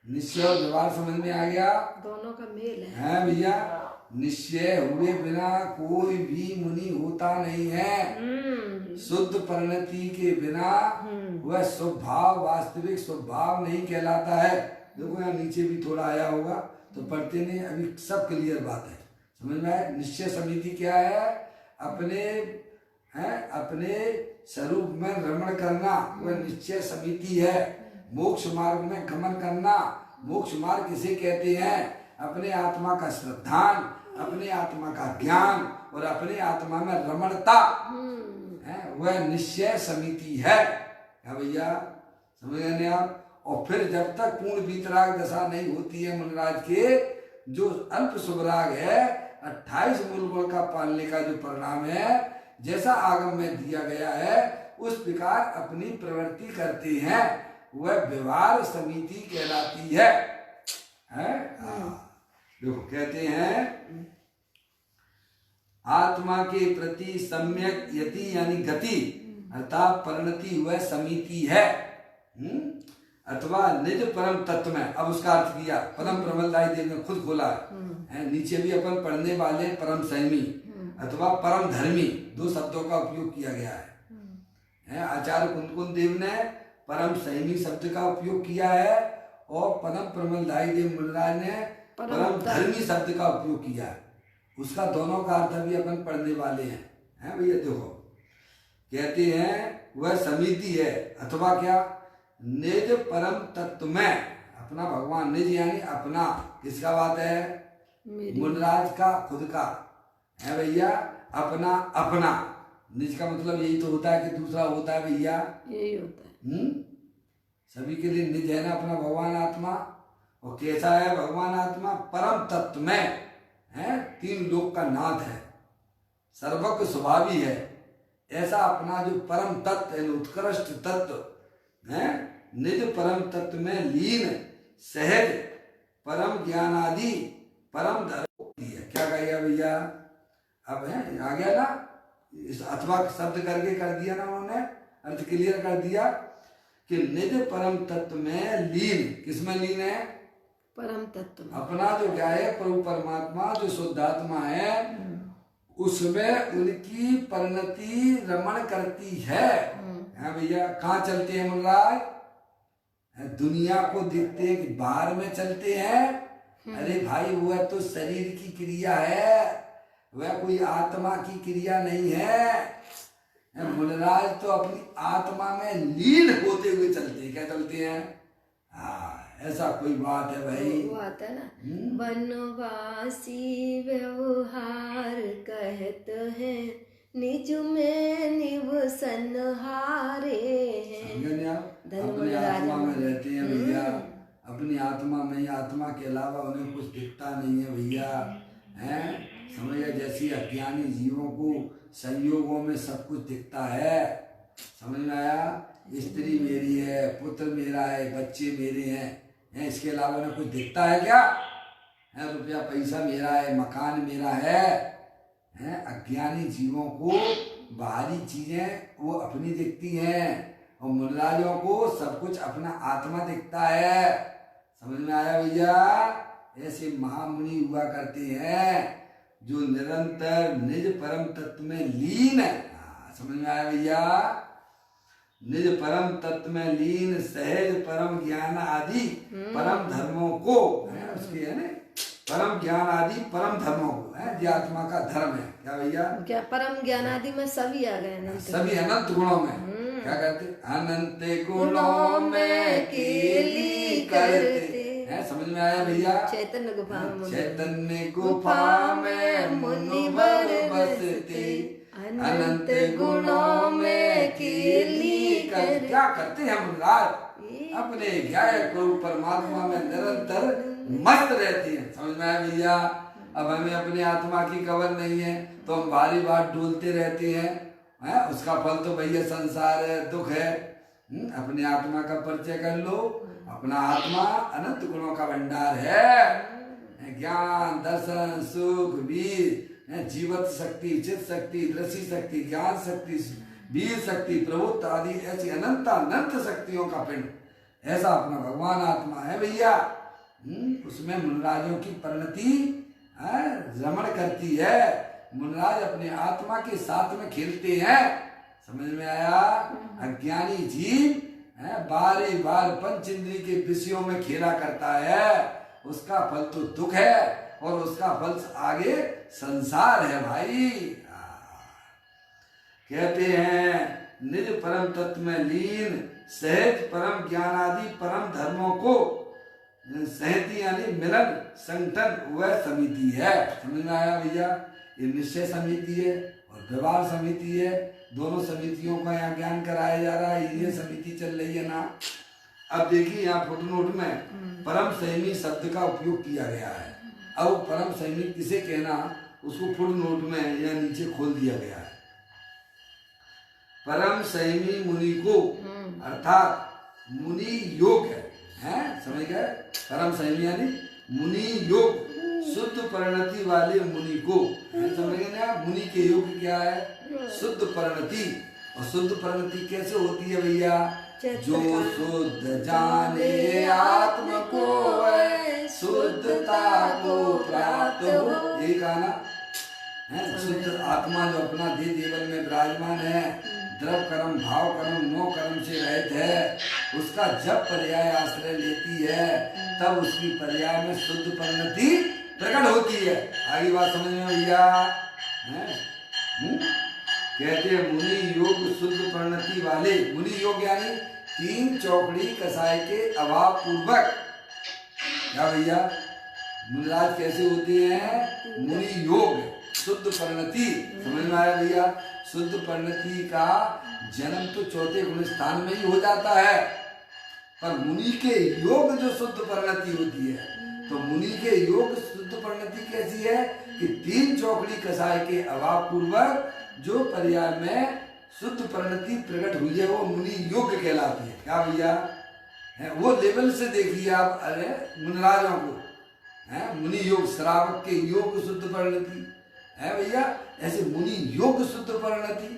Speaker 1: निश्चय और व्यवहार समझ में आ गया?
Speaker 2: दोनों का मेल
Speaker 1: है भैया। निश्चय हुए बिना कोई भी मुनि होता नहीं है। शुद्ध परिणति के बिना वह स्वभाव, वास्तविक स्वभाव नहीं कहलाता है। देखो यहाँ नीचे भी थोड़ा आया होगा तो पढ़ते नहीं, अभी सब क्लियर बात है, समझ में आया? निश्चय समिति क्या है? अपने स्वरूप में रमण करना वह निश्चय समिति है। मोक्ष मार्ग में गमन करना मोक्ष मार्ग किसे कहते हैं? अपने आत्मा का श्रद्धान, अपने आत्मा का ज्ञान और अपने आत्मा में रमणता है, वह निश्चय समिति है। क्या भैया समझ गए आप? और फिर जब तक पूर्ण वीतराग दशा नहीं होती है मुनिराज के, जो अल्प शुभराग है 28 मूल गुण का पालने का जो परिणाम है, जैसा आगम में दिया गया है उस प्रकार अपनी प्रवृत्ति करते हैं, वह व्यवहार समिति कहलाती है। देखो कहते हैं आत्मा के प्रति सम्यक यति यानी गति अर्थात परिणति वह समिति है, अथवा निज परम तत्व में। अब उसका अर्थ किया परम प्रबलदायी देव ने खुद खोला है, नीचे भी अपन पढ़ने वाले परम संयमी अथवा परम धर्मी, दो शब्दों का उपयोग किया गया है। आचार्य कुंदकुंद देव ने परम संयमी शब्द का उपयोग किया है और परम प्रबलदायी देव मुनिराज ने परम धर्मी शब्द का उपयोग किया है। उसका दोनों का अर्थ भी अपन पढ़ने वाले हैं भैया। देखो कहते हैं वह समिति है अथवा क्या, निज परम तत्व में। अपना भगवान निज यानी अपना, किसका बात है? मुनिराज का, खुद का है भैया। अपना अपना निज का मतलब यही तो होता है कि दूसरा होता है भैया,
Speaker 2: यही होता है।
Speaker 1: सभी के लिए निज है ना अपना भगवान आत्मा। और कैसा है भगवान आत्मा? परम तत्व में है, तीन लोक का नाथ है, सर्वज्ञ स्वभावी है। ऐसा अपना जो परम तत्व है, उत्कृष्ट तत्व है, निज परम तत्व में लीन सहज परम ज्ञान आदि परम धर्म है। क्या कहेगा भैया? अब है आ गया ना, इस अथवा शब्द करके कर दिया ना उन्होंने, अर्थ क्लियर कर दिया कि निज परम तत्व में लीन। किसमें लीन है?
Speaker 2: परम तत्व।
Speaker 1: अपना जो क्या है प्रभु परमात्मा जो शुद्धात्मा है, उसमें उनकी परिणति रमण करती है। भैया कहाँ चलते हैं मुनिराज? दुनिया को देखते हैं कि बाहर में चलते हैं। अरे भाई वह तो शरीर की क्रिया है, वह कोई आत्मा की क्रिया नहीं है। मुनिराज तो अपनी आत्मा में लीन होते हुए चलते हैं। क्या चलते हैं? ऐसा कोई बात है भाई?
Speaker 2: वो आता है ना, वनवासी व्यवहार कहत है, निज में निवसन हारे हैं।
Speaker 1: अपनी आत्मा में रहते हैं भैया, अपनी आत्मा में, आत्मा के अलावा उन्हें कुछ दिखता नहीं है भैया। हैं समझिए, जैसी अज्ञानी जीवों को संयोगों में सब कुछ दिखता है। समझ में आया? स्त्री मेरी है, पुत्र मेरा है, बच्चे मेरे हैं, इसके अलावा उन्हें कुछ दिखता है क्या? रुपया पैसा मेरा है, मकान मेरा है। अज्ञानी जीवों को बाहरी चीजें वो अपनी दिखती हैं और मुनिराजों को सब कुछ अपना आत्मा दिखता है। समझ में आया भैया? ऐसे महामुनि हुआ करते हैं जो निरंतर निज परम तत्व में लीन है। समझ में आया भैया? निज परम तत्व में लीन सहज परम ज्ञान आदि परम धर्मों को उसके है ना, परम ज्ञान आदि परम धर्मों को है, जो आत्मा का धर्म है। क्या भैया? क्या
Speaker 2: परम ज्ञान आदि में सभी आ गए,
Speaker 1: सभी अनंत गुणों में। क्या कहते? अनंत गुणों में केली करते है। समझ में आया भैया?
Speaker 2: चैतन्य गुफा में,
Speaker 1: चैतन्य गुफा में मुनिवर बसते, अनंत गुणों में केली कर। क्या करते हैं मुनिराज? अपने ज्ञान प्रभु परमात्मा में निरंतर मस्त रहते हैं। समझ में आया भैया? अब हमें अपनी आत्मा की खबर नहीं है तो हम बारी बार डोलते रहते हैं। उसका फल तो भैया संसार है, दुख है। अपनी आत्मा का परिचय कर लो। अपना आत्मा अनंत गुणों का भंडार है। ज्ञान, दर्शन, सुख, वीर, जीवत शक्ति, चित शक्ति, दृष्टि शक्ति, ज्ञान शक्ति, वीर शक्ति, प्रभुत्व आदि ऐसी अनंत अनंत शक्तियों का पिंड, ऐसा अपना भगवान आत्मा है भैया। उसमें मुनिराजों की परिणति रमण करती है। मुनिराज अपने आत्मा के साथ में खेलते हैं। समझ में आया? अज्ञानी जीव बार बार पंच इंद्रिय के विषयों में खेला करता है, उसका फल तो दुख है और उसका फल आगे संसार है भाई। कहते हैं निज परम तत्व में लीन सहज परम ज्ञान आदि परम धर्मों को सहती यानी मिलन, संगठन वह समिति है। समझ में आया भैया? ये निश्चय समिति है और व्यवहार समिति है, दोनों समितियों का यहाँ ज्ञान कराया जा रहा है। ये समिति चल रही है ना। अब देखिए यहाँ फुटनोट में परम संयमी शब्द का उपयोग किया गया है। अब परम संयमी किसे कहना, उसको फुटनोट में या नीचे खोल दिया गया है। परम संयमी मुनि को, अर्थात मुनि योग है, समझ गए? परम संयमी यानी मुनि योग, शुद्ध परिणति वाले मुनि को, समझ गए ना? मुनि के योग क्या है? शुद्ध परिणति। और शुद्ध परिणति कैसे होती है भैया? जो शुद्ध जाने आत्म को है, शुद्धता को प्राप्त हो। यही कहा ना है? शुद्ध आत्मा जो अपना देह देवल में विराजमान है, द्रव कर्म भाव कर्म नो कर्म से रहित है, उसका जब पर्याय आश्रय लेती है तब उसकी पर्याय में शुद्ध परिणति प्रकट होती है। आगे बात समझ में भैया? कहते हैं मुनि योग शुद्ध परिणति वाले। मुनि योग यानी 3 चौकड़ी कसाय के अभाव पूर्वक। क्या भैया? मुनिराज कैसे होते हैं? मुनि योग शुद्ध परिणति। समझ में आया भैया? शुद्ध परिणति का जन्म तो चौथे गुण स्थान में ही हो जाता है, पर मुनि के योग जो शुद्ध परिणति होती है, तो मुनि के योग शुद्ध परिणति कैसी है कि 3 चौकड़ी कसाय के अभाव पूर्वक जो पर्याय में शुद्ध परिणति प्रकट हुई है वो मुनि योग कहलाती है। क्या भैया? वो लेवल से देखिए आप। अरे मुनिराजों को मुनि योग, श्रावक के योग शुद्ध परिणति है भैया, ऐसे मुनि योग शुद्ध परिणति।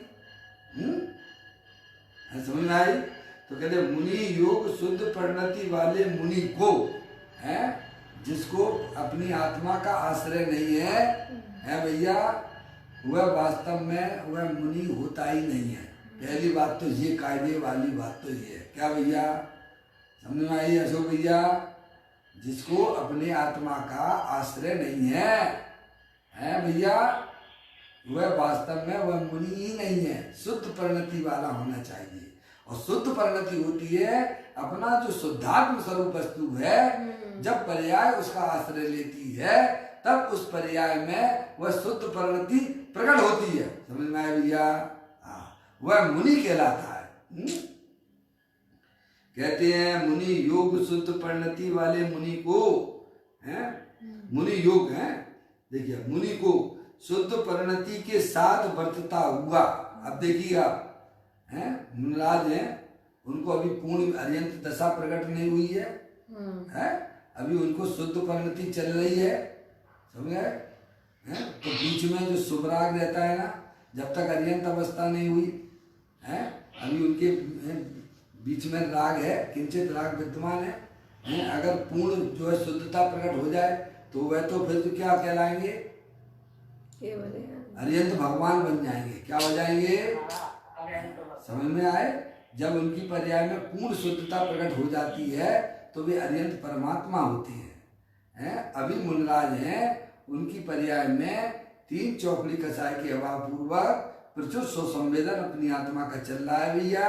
Speaker 1: समझ में आई? तो कहते मुनि योग शुद्ध परिणति वाले मुनि को है, जिसको अपनी आत्मा का आश्रय नहीं है भैया, वह वास्तव में वह मुनि होता ही नहीं है। पहली बात तो ये, कायदे वाली बात तो ये है। क्या भैया? समझ में आई अशोक भैया? जिसको अपने आत्मा का आश्रय नहीं है भैया, वह वास्तव में वह मुनि ही नहीं है, शुद्ध परिणति वाला होना चाहिए। और शुद्ध परिणति होती है अपना जो शुद्धात्म स्वरूप वस्तु है, जब पर्याय उसका आश्रय लेती है तब उस पर्याय में वह शुद्ध परिणति प्रकट होती है। समझ में आया भैया? वह मुनि कहलाता है। कहते हैं मुनि योग शुद्ध परिणति वाले मुनि को मुनि योग है। देखिए मुनि को शुद्ध परिणति के साथ वर्तता हुआ। अब देखिए आप मुनिराज हैं, उनको अभी पूर्ण अर्यंत दशा प्रकट नहीं हुई है, अभी उनको शुद्ध परिणति चल रही है। समझ गए? तो बीच में जो शुभराग रहता है ना, जब तक अर्यंत अवस्था नहीं हुई है, अभी उनके बीच में राग है, किंचित राग विद्यमान है। अगर पूर्ण जो है शुद्धता प्रकट हो जाए तो वह तो फिर तो क्या कहलाएंगे? अर्यंत भगवान बन जाएंगे। क्या हो जाएंगे? समझ में आए? जब उनकी पर्याय में पूर्ण शुद्धता प्रकट हो जाती है तो वे अर्यंत परमात्मा होती है। अभी मुनिराज हैं, उनकी पर्याय में 3 चौकड़ी कसाय के अभाव पूर्वक प्रचुर स्वसंवेदन अपनी आत्मा का चल रहा है भैया,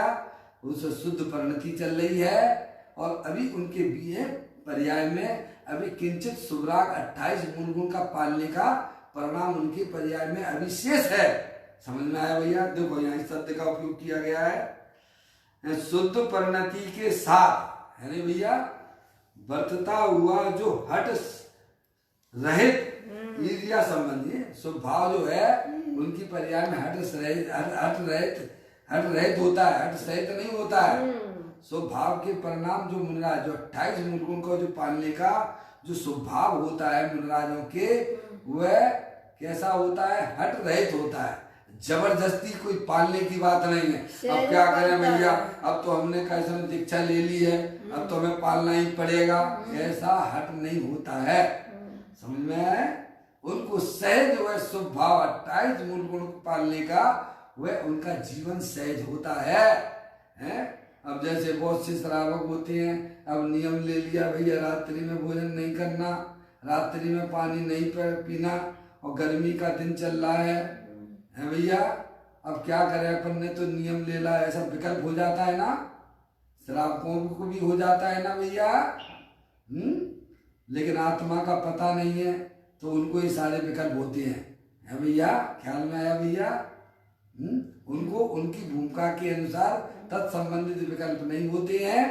Speaker 1: उससे शुद्ध परिणति चल रही है। और अभी उनके बीए पर्याय में अभी किंचित शुभराग 28 मूल गुण का पालने का परिणाम उनके पर्याय में अभी शेष है। समझ में आया भैया? देखो यहाँ इस शब्द का उपयोग किया गया है, शुद्ध परिणति के साथ है नहीं भैया, वर्तता हुआ जो हट रहित ईर्ष्या संबंधी स्वभाव जो है उनकी पर्याय में हट रहित होता है, हट सहित नहीं होता है। स्वभाव के परिणाम जो मुनिराज जो 28 मूल गुण को जो पालने का जो स्वभाव होता है मुनिराजों के, वह कैसा होता है? हट रहित होता है। जबरदस्ती कोई पालने की बात नहीं है। अब क्या करें भैया, अब तो हमने कैसे दीक्षा ले ली है, अब तो हमें पालना ही पड़ेगा, ऐसा हट नहीं होता है। समझ में आए? उनको सहज वह स्वभाव 28 मूल गुण पालने का वह उनका जीवन सहज होता है। अब जैसे बहुत से श्रावक होते हैं, अब नियम ले लिया भैया रात्रि में भोजन नहीं करना, रात्रि में पानी नहीं पीना, और गर्मी का दिन चल रहा है भैया, अब क्या करें, अपन ने तो नियम ले ला, ऐसा विकल्प हो जाता है ना, श्रावकों को भी हो जाता है ना भैया। लेकिन आत्मा का पता नहीं है, तो उनको ये सारे विकल्प होते हैं। है भैया, ख्याल में आया भैया? उनको उनकी भूमिका के अनुसार तत्संबंधित विकल्प नहीं होते हैं।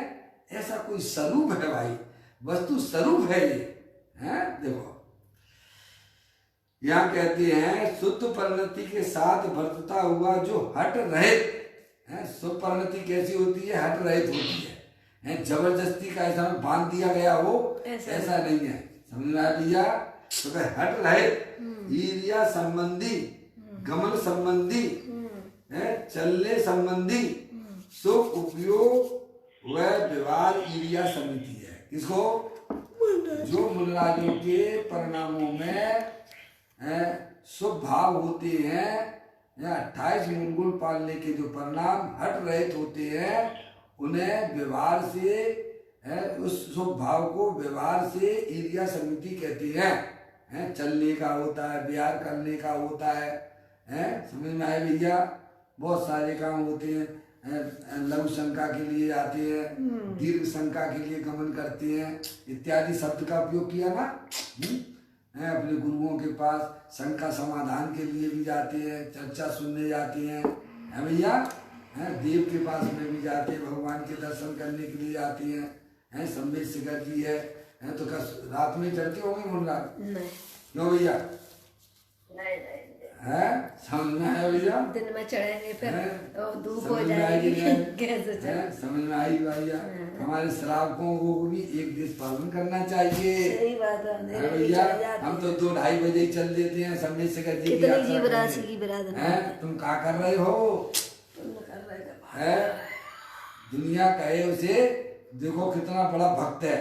Speaker 1: ऐसा कोई स्वरूप है भाई, वस्तु स्वरूप है ये। है देखो, यहाँ कहते हैं शुद्ध परिणति के साथ वर्तता हुआ जो हट रहित है। शुद्ध परिणति कैसी होती है? हट रहित होती है। जबरदस्ती का ऐसा बांध दिया गया हो, ऐसा नहीं है। समझ में आया भैया? तो हट रहित, ईर्ष्या संबंधी, गमन संबंधी, चलने संबंधी, सुख उपयोग व व्यवहार ईर्ष्या समिति है। किसको? जो मुनराजों के परिणामों में शुभ भाव होते हैं, या 28 मूलगुण पालने के जो परिणाम हट रहित होते हैं, उन्हें व्यवहार से उस शुभ भाव को व्यवहार से ईर्ष्या समिति कहते हैं। चलने का होता है, व्यवहार करने का होता है। समझ में आए भैया? बहुत सारे काम होते हैं। लघु शंका के लिए आते हैं, दीर्घ शंका के लिए गमन करते हैं, इत्यादि शब्द का उपयोग किया ना। अपने गुरुओं के पास शंका समाधान के लिए भी जाते हैं, चर्चा सुनने जाते हैं। है भैया? देव के पास में भी जाते हैं, भगवान के दर्शन करने के लिए जाते हैं। संवेद शिखर जी है, तो रात में चढ़ते होंगे मुन्ना? क्यों भैया? है समझ में आया भैया?
Speaker 2: दिन में चढ़ेंगे फिर धूप हो जाएगी, कैसे चढ़े?
Speaker 1: समझ में आई भैया? हमारे श्रावकों को भी एक देश पालन करना चाहिए।
Speaker 2: सही बात है
Speaker 1: भैया। हम तो 2-2:30 बजे ही चल देते हैं संवेद शिखर जी
Speaker 2: की जीव राशि की बिरादरी
Speaker 1: है। तुम क्या कर रहे हो? है दुनिया कहे उसे, देखो कितना बड़ा भक्त है,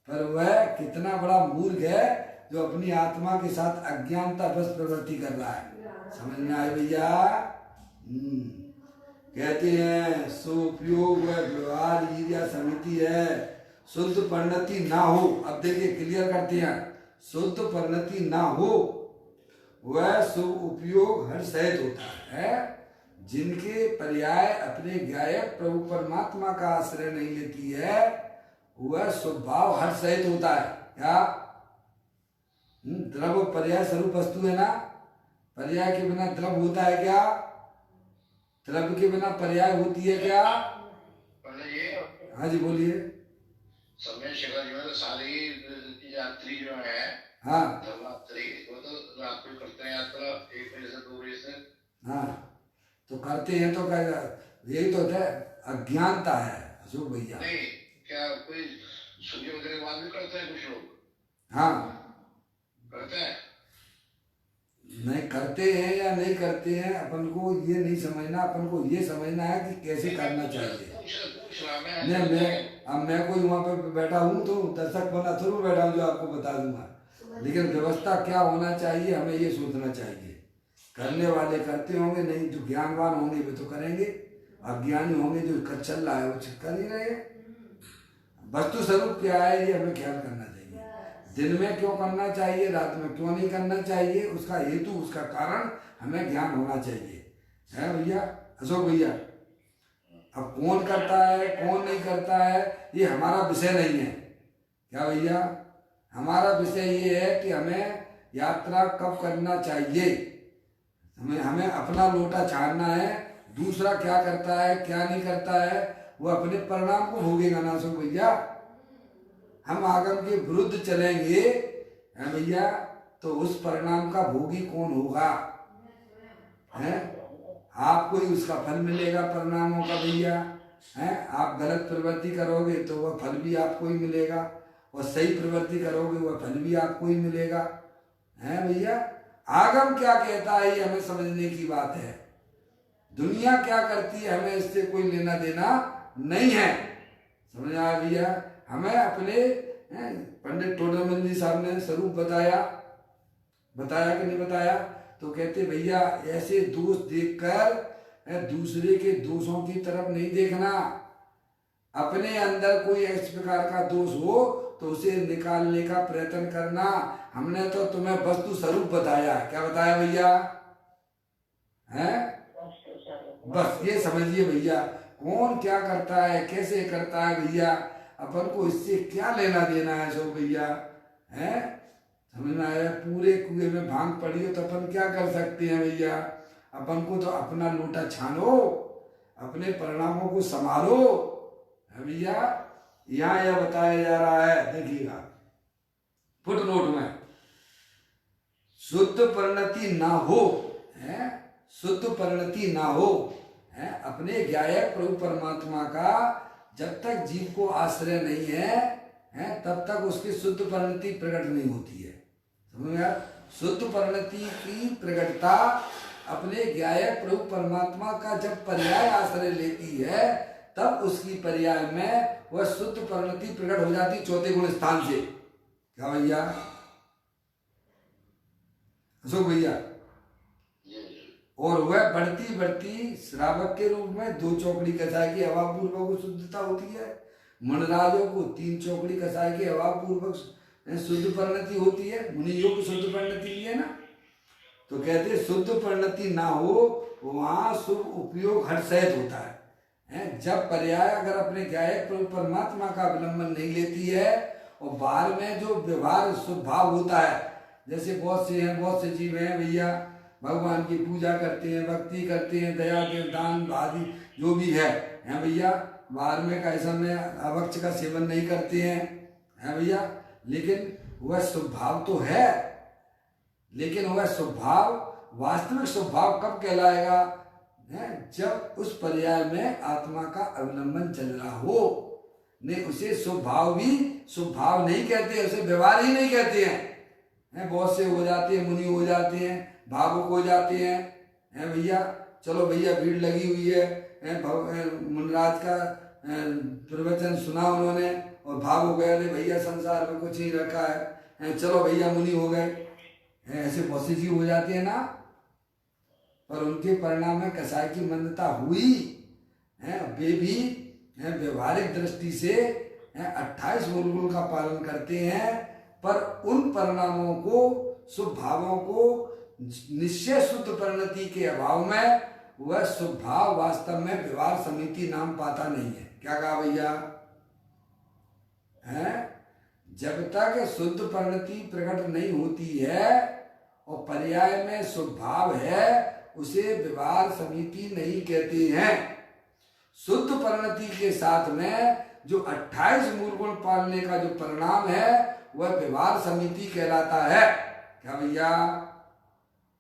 Speaker 1: पर वह कितना बड़ा मूर्ख है जो अपनी आत्मा के साथ अज्ञानता बस प्रवृत्ति कर रहा है। समझ में आए भैया? कहते हैं सुपयोग व व्यवहार ईर्ष्या समिति है। शुद्ध परिणति ना हो, अब देखिए क्लियर करते हैं, शुद्ध परिणति ना हो वह शुभ उपयोग हर सहित होता है। जिनके पर्याय अपने गायक प्रभु परमात्मा का आश्रय नहीं लेती है, वह स्वभाव हर सहित होता है। क्या? द्रव्य पर्याय स्वरूप वस्तु है ना। पर्याय के बिना द्रव्य होता है क्या? द्रव्य के बिना पर्याय होती है क्या? हाँ जी बोलिए।
Speaker 3: समय शिखर जो है सारी यात्री जो है,
Speaker 1: हाँ
Speaker 3: वो तो रात को करते हैं यात्रा 1 बजे से 2 बजे से।
Speaker 1: हाँ तो करते हैं, तो क्या यही तो है, अज्ञानता है अशोक भैया।
Speaker 3: नहीं क्या कोई सूर्य वगैरह बाद भी करते हैं कुछ लोग?
Speaker 1: हाँ
Speaker 3: करते हैं।
Speaker 1: नहीं करते हैं या नहीं करते हैं, अपन को ये नहीं समझना, अपन को ये समझना है कि कैसे करना चाहिए। मैं कोई वहाँ पे बैठा हूँ तो दर्शक बना थोड़ा बैठा हूँ जो आपको बता दूंगा, लेकिन व्यवस्था क्या होना चाहिए हमें ये सोचना चाहिए। करने वाले करते होंगे, नहीं जो ज्ञानवान होंगे वे तो करेंगे, अज्ञानी होंगे जो चल रहा है वो कर ही रहे। वस्तु स्वरूप क्या है ये हमें ख्याल करना चाहिए। दिन में क्यों करना चाहिए, रात में क्यों नहीं करना चाहिए, उसका हेतु उसका कारण हमें ज्ञान होना चाहिए। है भैया अशोक भैया? अब कौन करता है कौन नहीं करता है ये हमारा विषय नहीं है। क्या भैया? हमारा विषय ये है कि हमें यात्रा कब करना चाहिए, हमें अपना लोटा छाड़ना है। दूसरा क्या करता है क्या नहीं करता है वो अपने परिणाम को भोगेगा ना अशोक भैया। हम आगम के विरुद्ध चलेंगे है भैया, तो उस परिणाम का भोगी कौन होगा? है आपको ही उसका फल मिलेगा परिणामों का भैया। है आप गलत प्रवृत्ति करोगे तो वह फल भी आपको ही मिलेगा, और सही प्रवृत्ति करोगे वह फल भी आपको ही मिलेगा। है भैया? आगम क्या कहता है ये हमें समझने की बात है। दुनिया क्या करती है हमें इससे कोई लेना देना नहीं है। समझ आया भैया? हमें अपने पंडित टोडरमल जी साहब ने स्वरूप बताया कि नहीं बताया? तो कहते भैया ऐसे दोष देखकर दूसरे के दोषों की तरफ नहीं देखना। अपने अंदर कोई इस प्रकार का दोष हो तो उसे निकालने का प्रयत्न करना। हमने तो तुम्हें वस्तु स्वरूप बताया। क्या बताया भैया? हैं? बस ये समझिए भैया, कौन क्या करता है कैसे करता है भैया अपन को इससे क्या लेना देना है अशोक भैया? है समझ में आया? पूरे कुएं में भांग पड़ी हो तो अपन क्या कर सकते हैं भैया? अपन को तो अपना लोटा छानो, अपने परिणामों को संभालो है भैया। यहाँ यह बताया जा रहा है, देखिएगा फुटनोट में, शुद्ध परिणति ना हो, है शुद्ध परिणति ना हो, है अपने ज्ञायक प्रभु परमात्मा का जब तक जीव को आश्रय नहीं है, तब तक उसकी शुद्ध परिणति प्रकट नहीं होती है। समझ में आया? शुद्ध परिणति की प्रकटता अपने ज्ञायक प्रभु परमात्मा का जब पर्याय आश्रय लेती है, तब उसकी पर्याय में वह शुद्ध परिणति प्रकट हो जाती चौथे गुण स्थान से। क्या भैया अशोक भैया? और वह बढ़ती बढ़ती श्रावक के रूप में 2 चौकड़ी कसाय की हवा पूर्वक शुद्धता होती है। मनराजों को 3 चौकड़ी कसाय की हवा पूर्वक शुद्ध परिणति होती है। मुनि योग शुद्ध परिणति लिए ना, तो कहते शुद्ध परिणति ना हो वहां शुभ उपयोग हर सहित होता है। जब पर्याय अगर अपने ज्ञायक प्रभु परमात्मा का अवलंबन नहीं लेती है और बाहर में जो व्यवहार शुभ भाव होता है, जैसे बहुत से जीव हैं भैया, भगवान की पूजा करते हैं, भक्ति करते हैं, दया के दान आदि जो भी है भैया, बाहर में कैसा में अभक्ष का सेवन नहीं करते हैं भैया, लेकिन वह स्वभाव तो है, लेकिन वह स्वभाव वास्तविक स्वभाव कब कहलाएगा? जब उस पर्याय में आत्मा का अवलंबन चल रहा हो। नहीं उसे स्वभाव भी स्वभाव नहीं कहते, उसे व्यवहार ही नहीं कहते हैं। बहुत से हो जाते हैं, मुनि हो जाते हैं, भावुक हो जाते हैं भैया। चलो भैया भीड़ लगी हुई है, मुनराज का प्रवचन सुना उन्होंने और भाव हो गए, अरे भैया संसार में कुछ नहीं रखा है, चलो भैया मुनि हो गए। ऐसे बहुत सी चीज हो जाती है ना, पर उनके परिणाम में कसाय की मंदता हुई है। वे भी व्यवहारिक दृष्टि से 28 मूल का पालन करते हैं, पर उन परिणामों को, शुभ भावों को निश्चय शुद्ध परिणति के अभाव में वह शुभ भाव वास्तव में व्यवहार समिति नाम पाता नहीं है। क्या कहा भैया? जब तक शुद्ध परिणति प्रकट नहीं होती है और पर्याय में शुभ भाव है, उसे व्यवहार समिति नहीं कहते हैं। शुद्ध परिणति के साथ में जो 28 मूल गुण पालने का जो परिणाम है वह व्यवहार समिति कहलाता है। क्या भैया?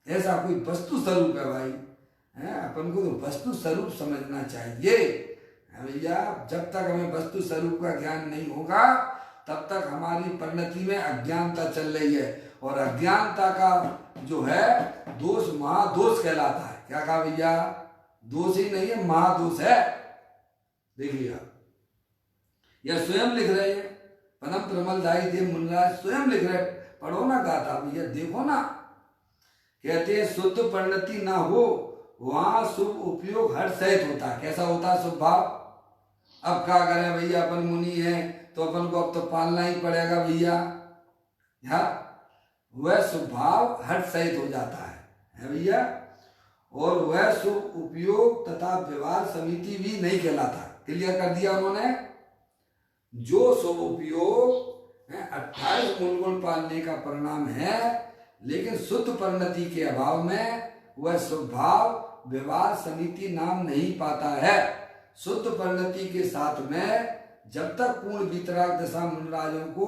Speaker 1: ऐसा कोई वस्तु स्वरूप है भाई, अपन को तो वस्तु स्वरूप समझना चाहिए भैया। जब तक हमें वस्तु स्वरूप का ज्ञान नहीं होगा तब तक हमारी परिणति में अज्ञानता चल रही है, और अज्ञानता का जो है दोष महादोष कहलाता है। क्या कहा भैया? दोष ही नहीं है, महादोष है। देखिएगा यह स्वयं लिख रहे हैं, परम प्रमलदायी देव मुनिराज स्वयं लिख रहे, पढ़ो ना गाथा भैया, देखो ना। कहते हैं शुद्ध परिणति ना हो वहां शुभ उपयोग हर सहित होता है। कैसा होता है शुभ भाव? अब क्या करें भैया, अपन मुनि है तो अपन को अब तो पालना ही पड़ेगा भैया। वह स्वभाव हट सहित हो जाता है भैया, और वह शुभ उपयोग तथा व्यवहार समिति भी नहीं कहलाता। क्लियर कर दिया उन्होंने। जो शुभ उपयोग 28 मूल गुण पालने का परिणाम है, लेकिन शुद्ध परिणति के अभाव में वह स्वभाव व्यवहार समिति नाम नहीं पाता है। शुद्ध परिणति के साथ में जब तक पूर्ण वितराग दशा मुनराजों को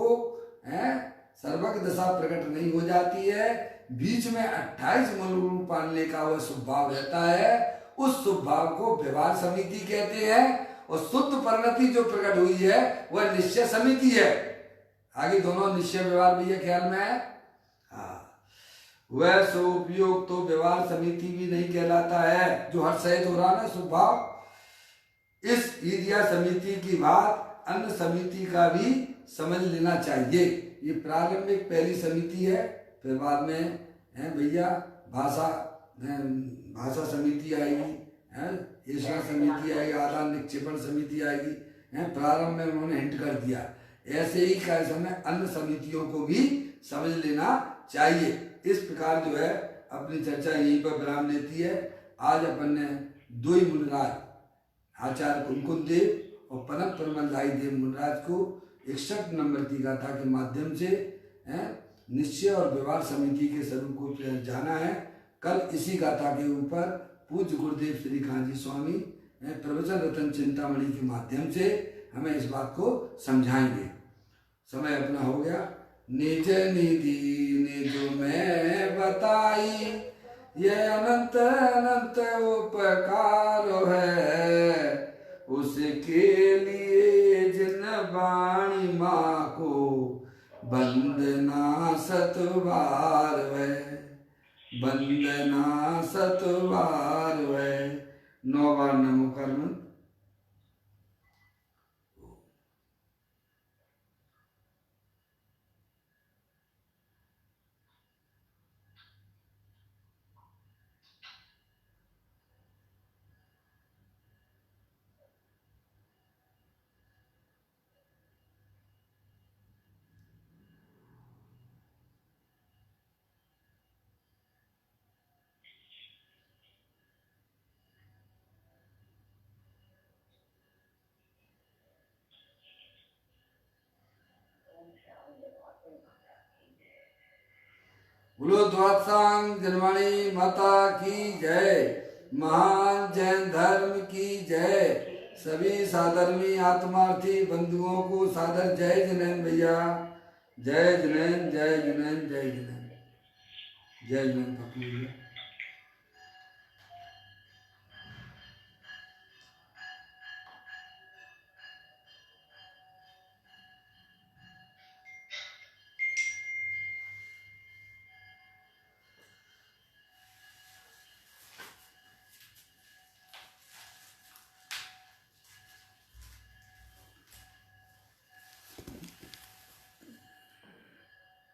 Speaker 1: सर्वक दशा प्रकट नहीं हो जाती है, बीच में 28 मूल गुण पालने का वह स्वभाव रहता है, उस स्वभाव को व्यवहार समिति कहते हैं। और शुद्ध परिणति जो प्रकट हुई है वह निश्चय समिति है। आगे दोनों निश्चय व्यवहार भैया ख्याल में है। वह स्वउपयोग तो व्यवहार समिति भी नहीं कहलाता है, जो हर सहित हो रहा ना स्वभाव। इस ईदिया समिति की बात अन्य समिति का भी समझ लेना चाहिए। ये प्रारंभिक पहली समिति है, फिर बाद में है भैया भाषा समिति आएगी, ईश्वर समिति आएगी, आदान निक्षेपण समिति आएगी। प्रारंभ में उन्होंने हिंट कर दिया। ऐसे ही का समय अन्य समितियों को भी समझ लेना चाहिए। इस प्रकार जो है अपनी चर्चा यहीं पर विराम लेती है। आज अपन ने 2 ही मुनिराज आचार्य कुमकुंद देव और परम परमदायी देव मुनराज को 61 नंबर की गाथा के माध्यम से निश्चय और व्यवहार समिति के स्वरूप को जाना है। कल इसी गाथा के ऊपर पूज्य गुरुदेव श्री कांजी स्वामी प्रवचन रतन चिंतामणि के माध्यम से हमें इस बात को समझाएंगे। समय अपना हो गया। निज निधि निज में बताई ये अनंत अनंत उपकार है, उसके लिए जिन वाणी माँ को वंदना सतबार है, वंदना सतबार है। 9 बार नमो कर्म। बोलो द्वादशांग जन्माणी माता की जय। महान जैन धर्म की जय। सभी साधर्मी आत्मार्थी बंधुओं को सादर जय जिनेन्द्र भैया। जय जिनेन्द्र, जय जिनेन्द्र, जय जिनेन्द्र, जय जिनेन्द्र।